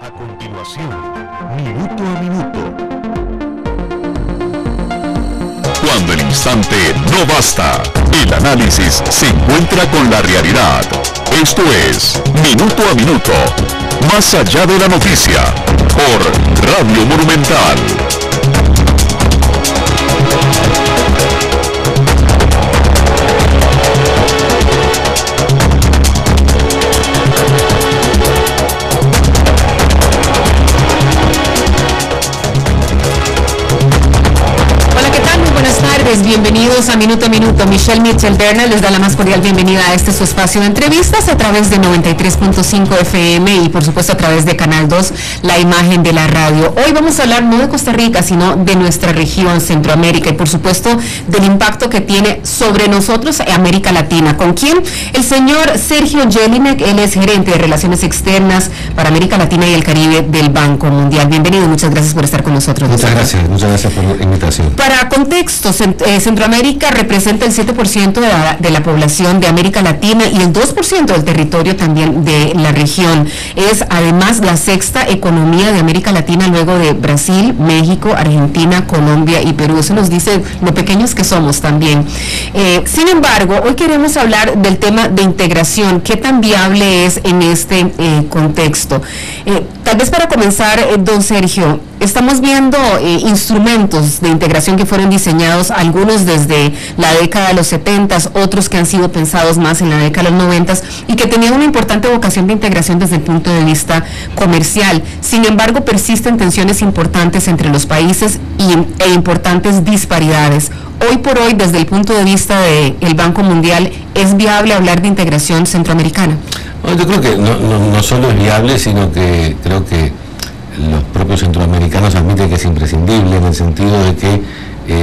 A continuación, Minuto a Minuto. Cuando el instante no basta, el análisis se encuentra con la realidad. Esto es Minuto a Minuto, más allá de la noticia, por Radio Monumental. Bienvenidos a Minuto. Michelle Mitchell Berner les da la más cordial bienvenida a este su espacio de entrevistas a través de 93.5 FM y por supuesto a través de Canal 2, la imagen de la radio. Hoy vamos a hablar no de Costa Rica, sino de nuestra región, Centroamérica, y por supuesto del impacto que tiene sobre nosotros América Latina. ¿Con quién? El señor Sergio Jelinek, él es gerente de Relaciones Externas para América Latina y el Caribe del Banco Mundial. Bienvenido, muchas gracias por estar con nosotros. Muchas gracias por la invitación. Para contexto, Centroamérica representa el 7% de la población de América Latina y el 2% del territorio también de la región. Es además la sexta economía de América Latina luego de Brasil, México, Argentina, Colombia y Perú. Eso nos dice lo pequeños que somos también. Sin embargo, hoy queremos hablar del tema de integración. ¿Qué tan viable es en este contexto? Tal vez para comenzar, don Sergio, estamos viendo instrumentos de integración que fueron diseñados, algunos desde la década de los 70, otros que han sido pensados más en la década de los 90 y que tenían una importante vocación de integración desde el punto de vista comercial. Sin embargo, persisten tensiones importantes entre los países e importantes disparidades. Hoy por hoy, desde el punto de vista del Banco Mundial, ¿es viable hablar de integración centroamericana? Bueno, yo creo que no solo es viable, sino que creo que los propios centroamericanos admiten que es imprescindible, en el sentido de que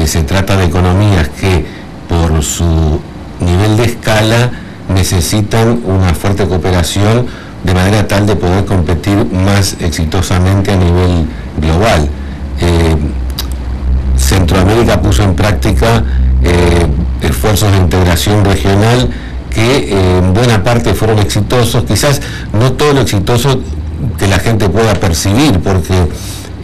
se trata de economías que por su nivel de escala necesitan una fuerte cooperación de manera tal de poder competir más exitosamente a nivel global. Centroamérica puso en práctica esfuerzos de integración regional que en buena parte fueron exitosos, quizás no todo lo exitoso que la gente pueda percibir, porque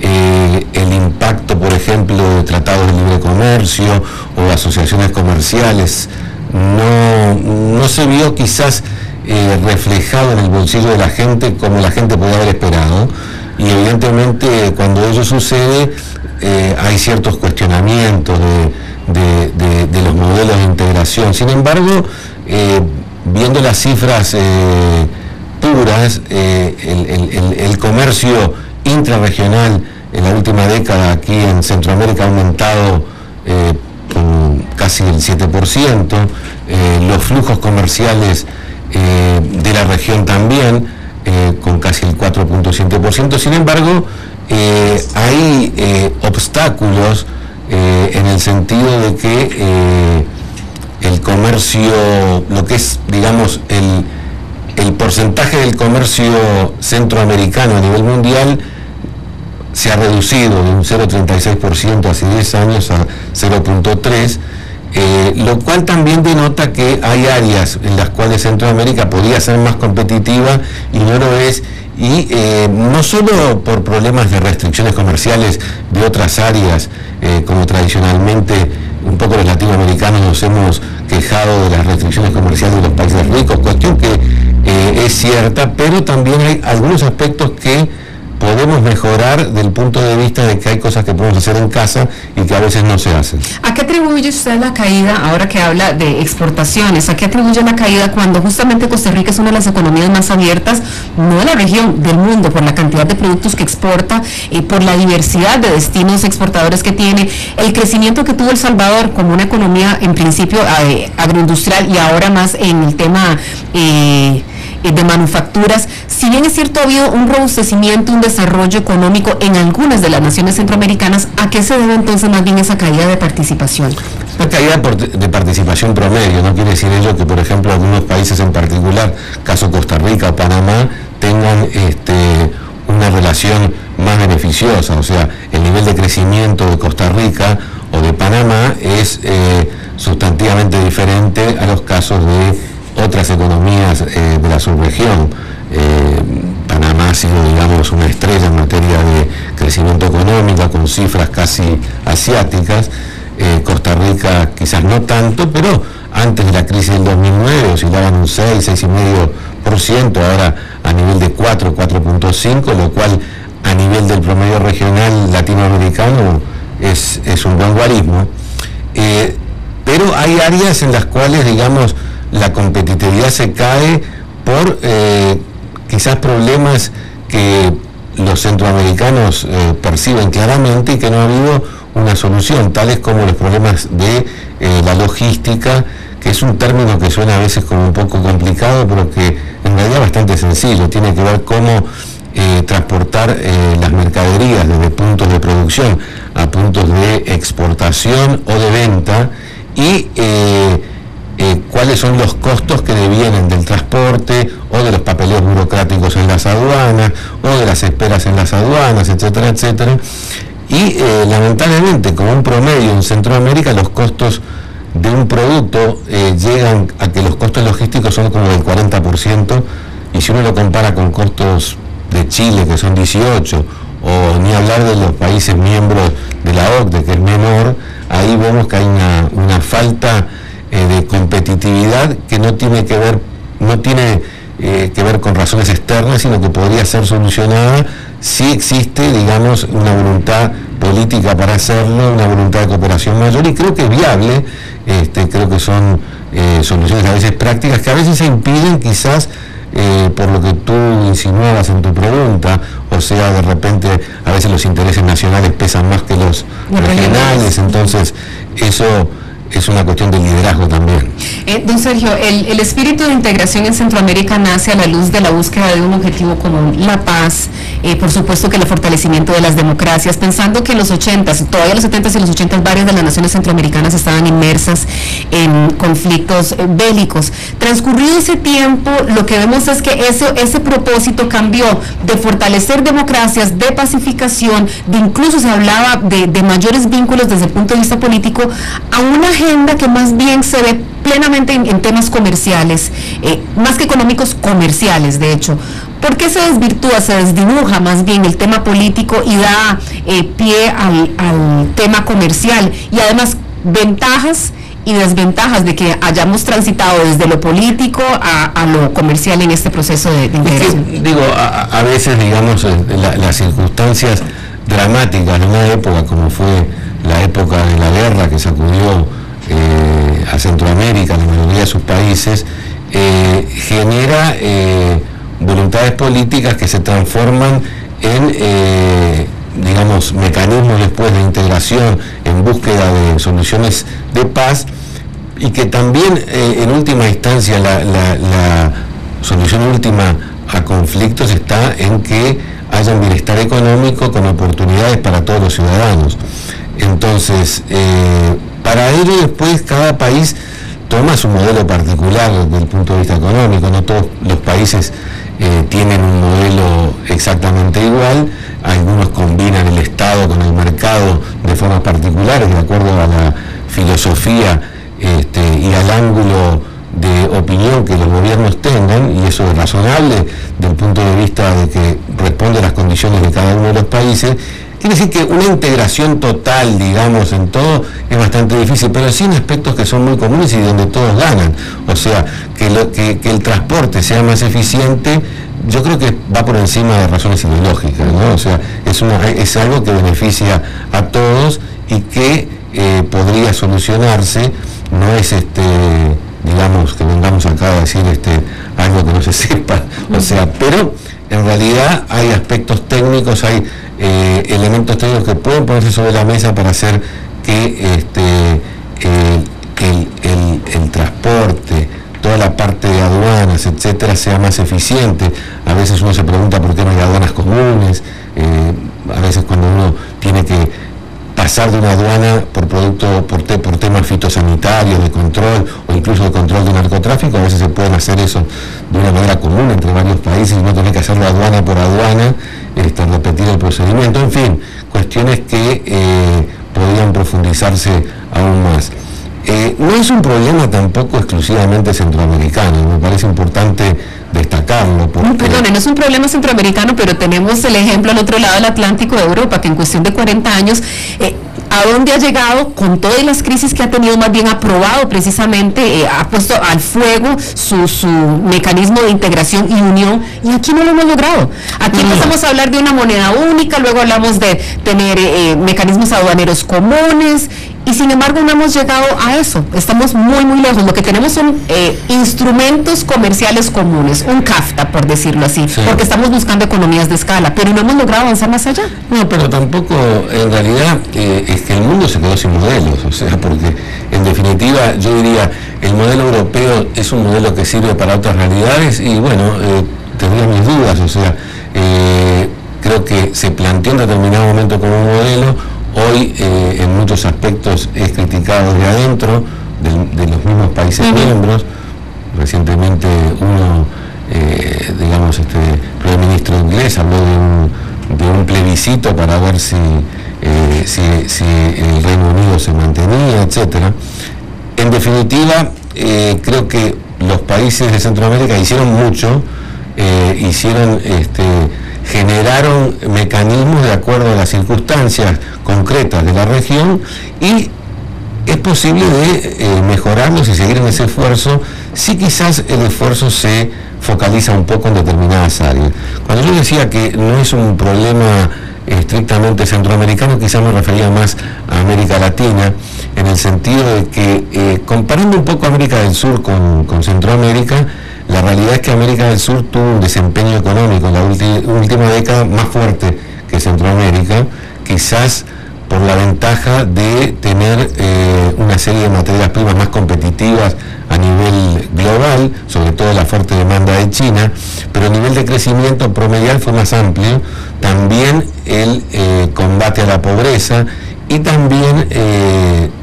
el impacto, por ejemplo, de tratados de libre comercio o asociaciones comerciales no se vio quizás reflejado en el bolsillo de la gente como la gente podía haber esperado, y evidentemente cuando ello sucede hay ciertos cuestionamientos de los modelos de integración. Sin embargo, viendo las cifras puras, el comercio intrarregional en la última década aquí en Centroamérica ha aumentado con casi el 7%, los flujos comerciales de la región también con casi el 4.7%. Sin embargo, hay obstáculos en el sentido de que el comercio, lo que es, digamos, el porcentaje del comercio centroamericano a nivel mundial se ha reducido de un 0,36% hace 10 años a 0,3%, lo cual también denota que hay áreas en las cuales Centroamérica podría ser más competitiva y no lo es, y no solo por problemas de restricciones comerciales de otras áreas, como tradicionalmente un poco los latinoamericanos nos hemos quejado de las restricciones comerciales de los países ricos, cuestión que es cierta, pero también hay algunos aspectos que podemos mejorar del punto de vista de que hay cosas que podemos hacer en casa y que a veces no se hacen. ¿A qué atribuye usted la caída, ahora que habla de exportaciones, a qué atribuye la caída cuando justamente Costa Rica es una de las economías más abiertas, no de la región, del mundo, por la cantidad de productos que exporta, por la diversidad de destinos exportadores que tiene, el crecimiento que tuvo El Salvador como una economía en principio agroindustrial y ahora más en el tema de manufacturas? Si bien es cierto, ha habido un robustecimiento, un desarrollo económico en algunas de las naciones centroamericanas, ¿a qué se debe entonces más bien esa caída de participación? La caída de participación promedio, no quiere decir ello que, por ejemplo, algunos países en particular, caso Costa Rica o Panamá, tengan una relación más beneficiosa. O sea, el nivel de crecimiento de Costa Rica o de Panamá es sustantivamente diferente a los casos de otras economías de la subregión. Panamá ha sido, digamos, una estrella en materia de crecimiento económico, con cifras casi asiáticas. Costa Rica quizás no tanto, pero antes de la crisis del 2009 oscilaban un 6,5%, ahora a nivel de 4,5%, lo cual a nivel del promedio regional latinoamericano es un buen guarismo. Pero hay áreas en las cuales, digamos, la competitividad se cae por quizás problemas que los centroamericanos perciben claramente y que no ha habido una solución, tales como los problemas de la logística, que es un término que suena a veces como un poco complicado, pero que en realidad es bastante sencillo. Tiene que ver cómo transportar las mercaderías desde puntos de producción a puntos de exportación o de venta, y cuáles son los costos que devienen del transporte o de los papeleos burocráticos en las aduanas o de las esperas en las aduanas, etcétera, etcétera. Y lamentablemente, como un promedio en Centroamérica, los costos de un producto llegan a que los costos logísticos son como del 40%, y si uno lo compara con costos de Chile, que son 18%, o ni hablar de los países miembros de la OCDE, que es menor, ahí vemos que hay una falta de competitividad que no tiene que ver con razones externas, sino que podría ser solucionada si existe, digamos, una voluntad política para hacerlo, una voluntad de cooperación mayor, y creo que es viable. Creo que son soluciones a veces prácticas, que a veces se impiden quizás por lo que tú insinuabas en tu pregunta, o sea, de repente a veces los intereses nacionales pesan más que los regionales, entonces eso es una cuestión de liderazgo también. Don Sergio, el espíritu de integración en Centroamérica nace a la luz de la búsqueda de un objetivo común, la paz, por supuesto que el fortalecimiento de las democracias, pensando que en los 80s, todavía los 70s y los 80s, varias de las naciones centroamericanas estaban inmersas en conflictos bélicos. Transcurrido ese tiempo, lo que vemos es que ese propósito cambió de fortalecer democracias, de pacificación, de incluso se hablaba de mayores vínculos desde el punto de vista político, a una agenda que más bien se ve plenamente en temas comerciales, más que económicos, comerciales, de hecho. ¿Por qué se desvirtúa, se desdibuja más bien el tema político y da pie al tema comercial? Y además, ventajas y desventajas de que hayamos transitado desde lo político a lo comercial en este proceso de integración. Digo, a veces, digamos, las circunstancias dramáticas de una época, como fue la época de la guerra que sacudió a Centroamérica, la mayoría de sus países, genera voluntades políticas que se transforman en, digamos, mecanismos después de integración en búsqueda de soluciones de paz, y que también en última instancia la solución última a conflictos está en que haya un bienestar económico con oportunidades para todos los ciudadanos. Entonces, para ello después cada país toma su modelo particular desde el punto de vista económico. No todos los países tienen un modelo exactamente igual. Algunos combinan el Estado con el mercado de formas particulares, de acuerdo a la filosofía y al ángulo de opinión que los gobiernos tengan, y eso es razonable desde el punto de vista de que responde a las condiciones de cada uno de los países. Quiere decir que una integración total, digamos, en todo es bastante difícil, pero sí en aspectos que son muy comunes y donde todos ganan. O sea, que el transporte sea más eficiente, yo creo que va por encima de razones ideológicas, ¿no? O sea, es algo que beneficia a todos y que podría solucionarse. No es digamos, que vengamos acá a decir algo que no se sepa, o sea, pero en realidad hay aspectos técnicos, hay elementos técnicos que pueden ponerse sobre la mesa para hacer que el transporte, toda la parte de aduanas, etcétera, sea más eficiente. A veces uno se pregunta por qué no hay aduanas comunes, a veces cuando uno tiene que pasar de una aduana por producto, por temas fitosanitarios, de control, o incluso de control de narcotráfico, a veces se pueden hacer eso de una manera común entre varios países y no tener que hacerlo aduana por aduana, repetir el procedimiento, en fin, cuestiones que podrían profundizarse aún más. No es un problema tampoco exclusivamente centroamericano, me parece importante destacarlo. Perdón, no es un problema centroamericano, pero tenemos el ejemplo al otro lado del Atlántico de Europa, que en cuestión de 40 años, ¿a dónde ha llegado con todas las crisis que ha tenido? Más bien ha probado precisamente, ha puesto al fuego su mecanismo de integración y unión, y aquí no lo hemos logrado. Aquí empezamos a hablar de una moneda única, luego hablamos de tener mecanismos aduaneros comunes, y sin embargo no hemos llegado a eso, estamos muy muy lejos. Lo que tenemos son instrumentos comerciales comunes, un CAFTA por decirlo así, sí, porque estamos buscando economías de escala, pero no hemos logrado avanzar más allá. No, pero tampoco, en realidad, es que el mundo se quedó sin modelos, o sea, porque en definitiva yo diría, el modelo europeo es un modelo que sirve para otras realidades y bueno, tendría mis dudas, o sea, creo que se planteó en determinado momento como un modelo. Hoy en muchos aspectos es criticado de adentro, de los mismos países miembros. Recientemente uno, digamos, primer ministro inglés habló de un plebiscito para ver si el Reino Unido se mantenía, etcétera. En definitiva, creo que los países de Centroamérica hicieron mucho, generaron mecanismos de acuerdo a las circunstancias concretas de la región y es posible de mejorarlos y seguir en ese esfuerzo si quizás el esfuerzo se focaliza un poco en determinadas áreas. Cuando yo decía que no es un problema estrictamente centroamericano, quizás me refería más a América Latina, en el sentido de que comparando un poco América del Sur con Centroamérica, la realidad es que América del Sur tuvo un desempeño económico en la última década más fuerte que Centroamérica, quizás por la ventaja de tener una serie de materias primas más competitivas a nivel global, sobre todo la fuerte demanda de China, pero el nivel de crecimiento promedial fue más amplio, también el combate a la pobreza y también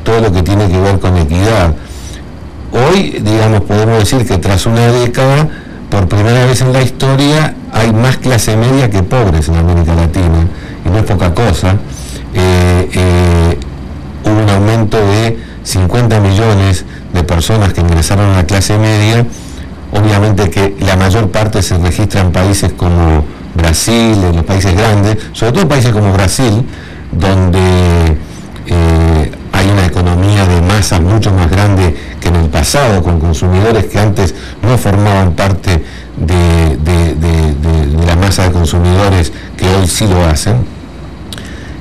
todo lo que tiene que ver con equidad. Hoy, digamos, podemos decir que tras una década, por primera vez en la historia, hay más clase media que pobres en América Latina, y no es poca cosa. Hubo un aumento de 50 millones de personas que ingresaron a la clase media, obviamente que la mayor parte se registra en países como Brasil, en los países grandes, sobre todo países como Brasil, donde hay una economía de masa mucho más grande que en el pasado, con consumidores que antes no formaban parte de la masa de consumidores que hoy sí lo hacen.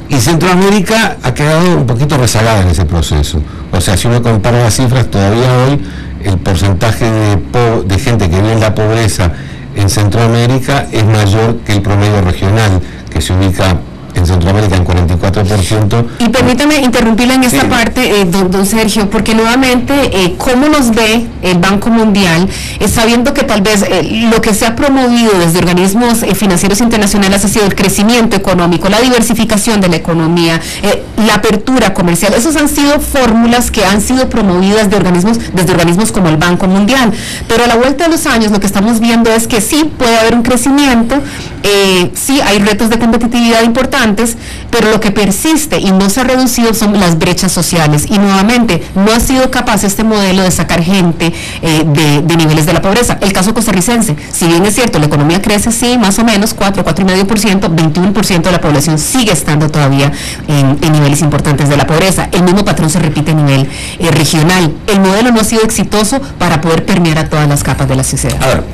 Y Centroamérica ha quedado un poquito rezagada en ese proceso. O sea, si uno compara las cifras, todavía hoy el porcentaje de gente que vive en la pobreza en Centroamérica es mayor que el promedio regional, que se ubica en Centroamérica en 44%. Y permítame interrumpirla en esta parte, don Sergio, porque nuevamente, ¿cómo nos ve el Banco Mundial, sabiendo que tal vez lo que se ha promovido desde organismos financieros internacionales ha sido el crecimiento económico, la diversificación de la economía, la apertura comercial? Esas han sido fórmulas que han sido promovidas desde organismos como el Banco Mundial, pero a la vuelta de los años lo que estamos viendo es que sí puede haber un crecimiento, sí hay retos de competitividad importantes, pero lo que persiste y no se ha reducido son las brechas sociales, y nuevamente no ha sido capaz este modelo de sacar gente de niveles de la pobreza. El caso costarricense, si bien es cierto, la economía crece, sí, más o menos 4,5%, 21% de la población sigue estando todavía en niveles importantes de la pobreza. El mismo patrón se repite a nivel regional. El modelo no ha sido exitoso para poder permear a todas las capas de la sociedad. A ver,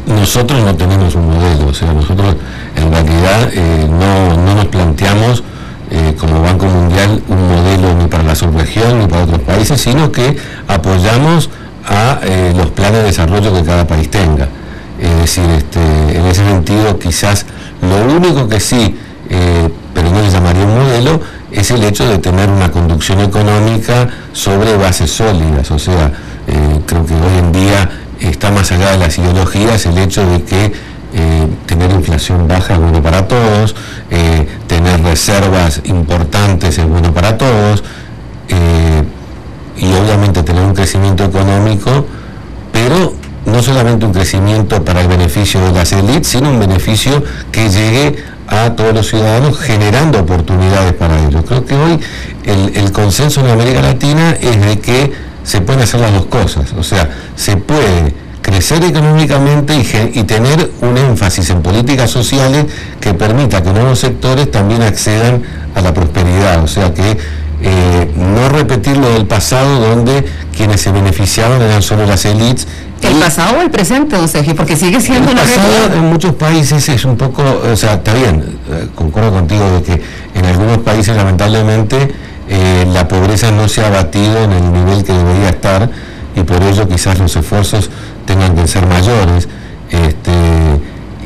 nosotros no tenemos un modelo, o sea, nosotros en realidad no nos planteamos como Banco Mundial un modelo ni para la subregión ni para otros países, sino que apoyamos a los planes de desarrollo que cada país tenga. Es decir, en ese sentido quizás lo único que sí, pero no le llamaría un modelo, es el hecho de tener una conducción económica sobre bases sólidas. O sea, creo que hoy en día está más allá de las ideologías el hecho de que tener inflación baja es bueno para todos, tener reservas importantes es bueno para todos, y obviamente tener un crecimiento económico, pero no solamente un crecimiento para el beneficio de las élites, sino un beneficio que llegue a todos los ciudadanos, generando oportunidades para ellos. Creo que hoy el consenso en América Latina es de que se pueden hacer las dos cosas, o sea, se puede crecer económicamente y tener un énfasis en políticas sociales que permita que nuevos sectores también accedan a la prosperidad, o sea que no repetir lo del pasado donde quienes se beneficiaban eran solo las élites. ¿El pasado o el presente, don Sergio? Porque sigue siendo una realidad. realidad. En muchos países es un poco, o sea, está bien, concuerdo contigo de que en algunos países lamentablemente la pobreza no se ha batido en el nivel que debería estar y por ello quizás los esfuerzos tengan que ser mayores,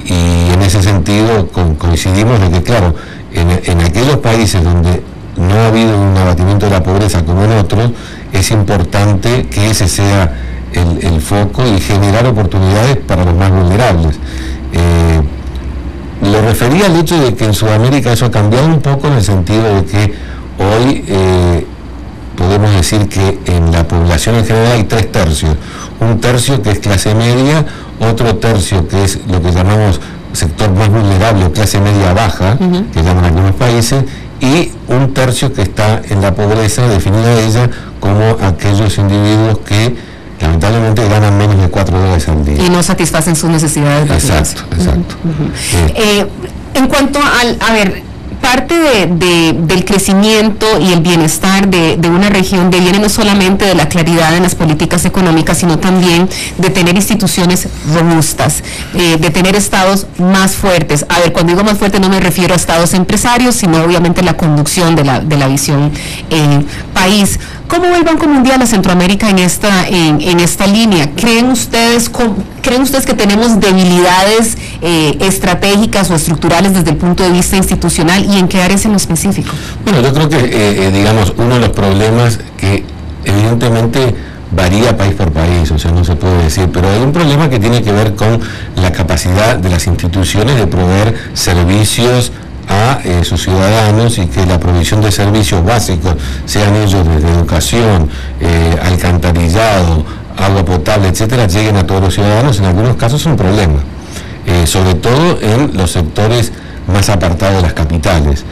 y en ese sentido coincidimos de que claro, en aquellos países donde no ha habido un abatimiento de la pobreza como en otros, es importante que ese sea el foco y generar oportunidades para los más vulnerables. Lo refería al hecho de que en Sudamérica eso ha cambiado un poco en el sentido de que hoy podemos decir que en la población en general hay 3 tercios. Un tercio que es clase media, otro tercio que es lo que llamamos sector más vulnerable o clase media baja, que llaman algunos países, y un tercio que está en la pobreza, definida ella como aquellos individuos que lamentablemente ganan menos de $4 al día. Y no satisfacen sus necesidades básicas. Exacto. En cuanto parte del crecimiento y el bienestar de una región deviene no solamente de la claridad en las políticas económicas, sino también de tener instituciones robustas, de tener estados más fuertes. Cuando digo más fuerte no me refiero a estados empresarios, sino obviamente la conducción de la visión país. ¿Cómo ve el Banco Mundial a Centroamérica en esta línea? ¿Creen ustedes que tenemos debilidades estratégicas o estructurales desde el punto de vista institucional, y en qué áreas en lo específico? Bueno, yo creo que, digamos, uno de los problemas que evidentemente varía país por país, o sea, no se puede decir, pero hay un problema que tiene que ver con la capacidad de las instituciones de proveer servicios a sus ciudadanos y que la provisión de servicios básicos, sean ellos desde educación, alcantarillado, agua potable, etcétera, lleguen a todos los ciudadanos. En algunos casos es un problema, sobre todo en los sectores más apartados de las capitales.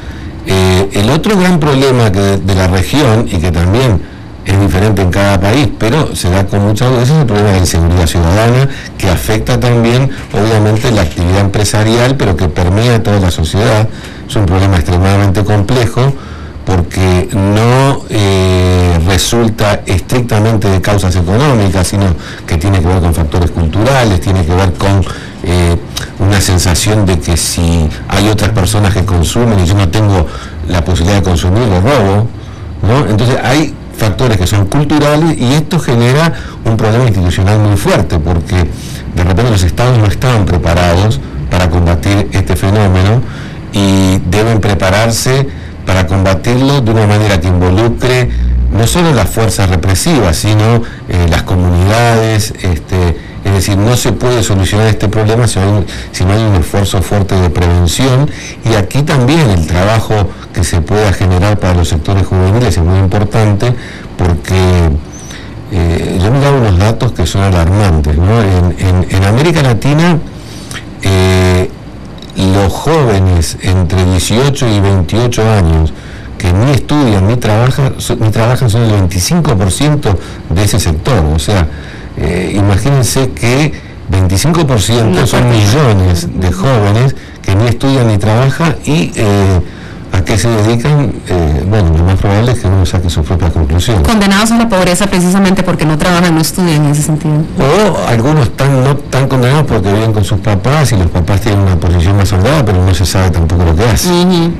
El otro gran problema de la región, y que también es diferente en cada país, pero se da con mucha duda, es el problema de la inseguridad ciudadana, que afecta también obviamente la actividad empresarial, pero que permea toda la sociedad. Es un problema extremadamente complejo porque no resulta estrictamente de causas económicas, sino que tiene que ver con factores culturales, tiene que ver con una sensación de que si hay otras personas que consumen y yo no tengo la posibilidad de consumir, lo robo, ¿no? Entonces hay factores que son culturales y esto genera un problema institucional muy fuerte porque de repente los estados no estaban preparados para combatir este fenómeno y deben prepararse para combatirlo de una manera que involucre no solo las fuerzas represivas, sino las comunidades, es decir, no se puede solucionar este problema si no hay un esfuerzo fuerte de prevención, y aquí también el trabajo que se pueda generar para los sectores juveniles es muy importante porque yo me he dado unos datos que son alarmantes, ¿no? En América Latina los jóvenes entre 18 y 28 años que ni estudian ni trabajan son el 25% de ese sector, o sea, imagínense que 25% son millones de jóvenes que ni estudian ni trabajan y ¿a qué se dedican? Bueno, lo más probable es que uno saque sus propias conclusiones. Condenados a la pobreza precisamente porque no trabajan, no estudian en ese sentido. O algunos no tan condenados porque viven con sus papás y los papás tienen una posición más holgada, pero no se sabe tampoco lo que hacen.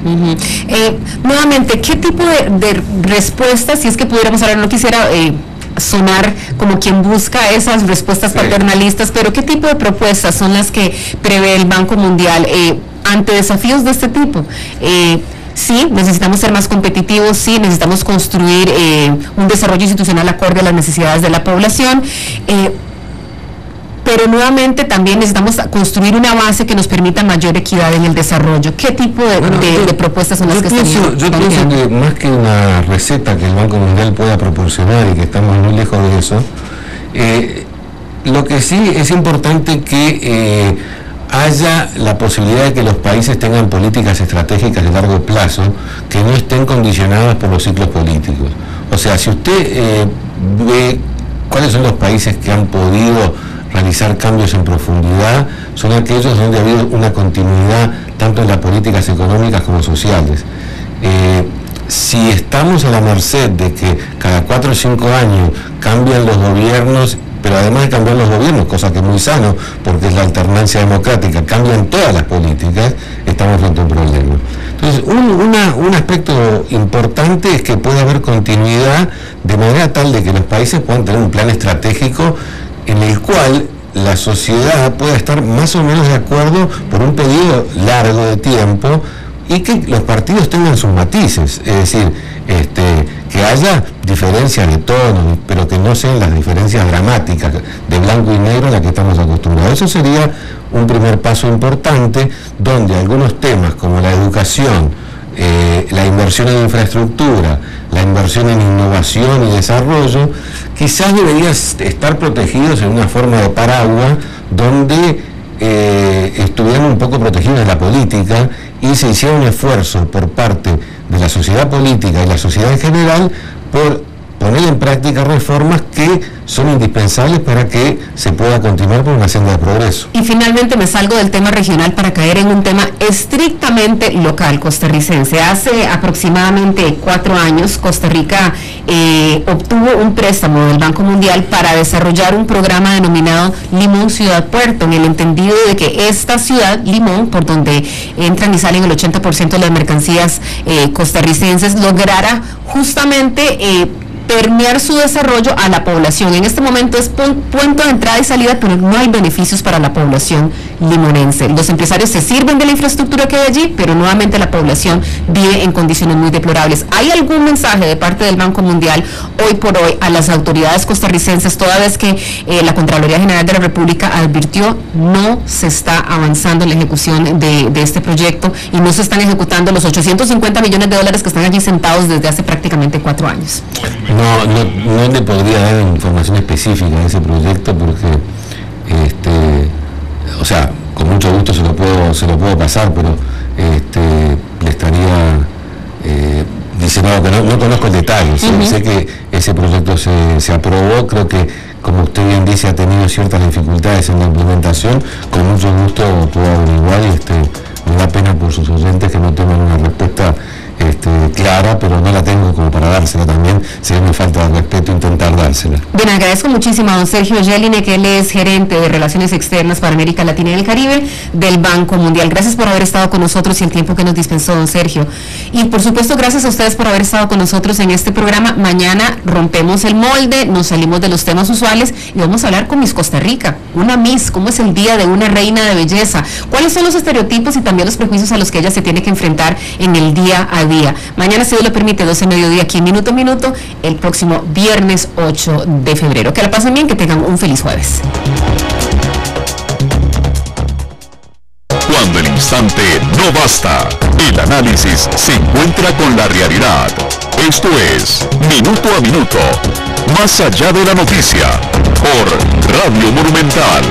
Nuevamente, ¿qué tipo de respuestas, si es que pudiéramos hablar, no quisiera sonar como quien busca esas respuestas paternalistas, pero qué tipo de propuestas son las que prevé el Banco Mundial ante desafíos de este tipo? Sí, necesitamos ser más competitivos, sí, necesitamos construir un desarrollo institucional acorde a las necesidades de la población, pero nuevamente también necesitamos construir una base que nos permita mayor equidad en el desarrollo. ¿Qué tipo de propuestas son las que están? Yo pienso que más que una receta que el Banco Mundial pueda proporcionar y que estamos muy lejos de eso, lo que sí es importante que haya la posibilidad de que los países tengan políticas estratégicas de largo plazo que no estén condicionadas por los ciclos políticos. O sea, si usted ve cuáles son los países que han podido realizar cambios en profundidad, son aquellos donde ha habido una continuidad tanto en las políticas económicas como sociales. Si estamos a la merced de que cada 4 o 5 años cambian los gobiernos, pero además de cambiar los gobiernos, cosa que es muy sano, porque es la alternancia democrática, cambian todas las políticas, estamos frente a un problema. Entonces, un aspecto importante es que puede haber continuidad de manera tal de que los países puedan tener un plan estratégico en el cual la sociedad pueda estar más o menos de acuerdo por un periodo largo de tiempo, y que los partidos tengan sus matices, es decir, que haya diferencias de tono, pero que no sean las diferencias dramáticas de blanco y negro a las que estamos acostumbrados. Eso sería un primer paso importante, donde algunos temas como la educación, la inversión en infraestructura, la inversión en innovación y desarrollo, quizás deberían estar protegidos en una forma de paraguas donde estuvieran un poco protegidos de la política y se hiciera un esfuerzo por parte de la sociedad política y la sociedad en general por poner en práctica reformas que son indispensables para que se pueda continuar por una senda de progreso. Y finalmente me salgo del tema regional para caer en un tema estrictamente local costarricense. Hace aproximadamente 4 años Costa Rica obtuvo un préstamo del Banco Mundial para desarrollar un programa denominado Limón Ciudad Puerto, en el entendido de que esta ciudad, Limón, por donde entran y salen el 80% de las mercancías costarricenses, lograra justamente permear su desarrollo a la población. En este momento es punto de entrada y salida, pero no hay beneficios para la población limonense. Los empresarios se sirven de la infraestructura que hay allí, pero nuevamente la población vive en condiciones muy deplorables. ¿Hay algún mensaje de parte del Banco Mundial hoy por hoy a las autoridades costarricenses, toda vez que la Contraloría General de la República advirtió no se está avanzando en la ejecución de este proyecto y no se están ejecutando los 850 millones de dólares que están allí sentados desde hace prácticamente 4 años? No le podría dar información específica de ese proyecto porque, o sea, con mucho gusto se lo puedo pasar, pero le estaría diciendo que no conozco el detalle. Sé que ese proyecto se aprobó, creo que, como usted bien dice, ha tenido ciertas dificultades en la implementación. Con mucho gusto puedo averiguar y me da pena por sus oyentes que no tengan una respuesta clara, pero no la tengo como para dársela. También sería una falta de respeto intentar dársela. Bien, agradezco muchísimo a don Sergio Jelinek, que él es gerente de Relaciones Externas para América Latina y el Caribe del Banco Mundial. Gracias por haber estado con nosotros y el tiempo que nos dispensó don Sergio. Y por supuesto, gracias a ustedes por haber estado con nosotros en este programa. Mañana rompemos el molde, nos salimos de los temas usuales y vamos a hablar con Miss Costa Rica, una Miss, cómo es el día de una reina de belleza, cuáles son los estereotipos y también los prejuicios a los que ella se tiene que enfrentar en el día a día. Mañana, si Dios lo permite, 12 del mediodía, aquí en Minuto a Minuto, el próximo viernes 8 de febrero. Que la pasen bien, que tengan un feliz jueves. Cuando el instante no basta, el análisis se encuentra con la realidad. Esto es Minuto a Minuto, más allá de la noticia, por Radio Monumental.